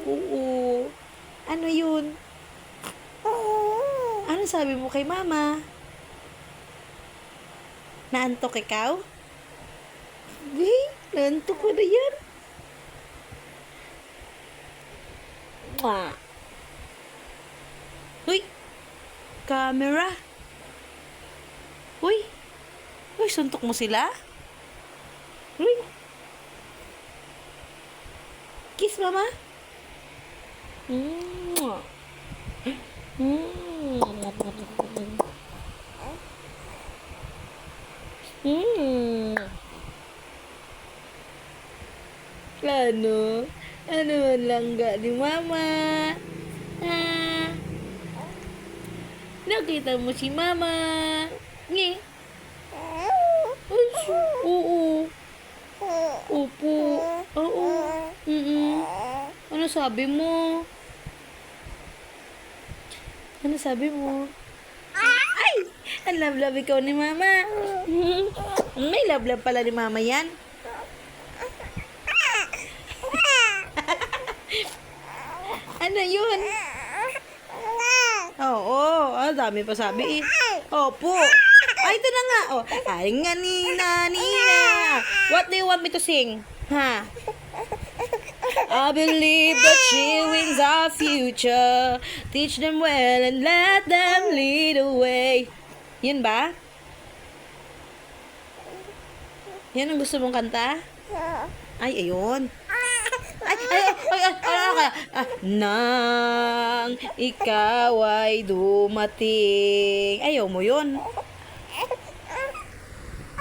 Oo. Ano yun? Ano sabi mo kay mama? Naantok ikaw? Naantok ko na yan. Mwah. Uy! Camera! Uy! Uy, suntok mo sila? Uy! Kiss, mama! Mwah. Ano? Ano ang langga ni mama? Ah, nakita mo si mama? Ngi? Ay, oo. Opo. Oo. Ano sabi mo? Ano sabi mo? Ay! Ang love-love ikaw ni mama. May love-love pala ni mama yan. Ano yun? Oo. Dami pa sabi eh. Opo. Ay, ito na nga. Oh. Ay nga nina. What do you want me to sing? Ha? I believe that she wins our future. Teach them well and let them lead the way. Yun ba? Yan ang gusto mong kanta? Ay, ayun. Nang ikaw ay dumating. Ayaw mo yun.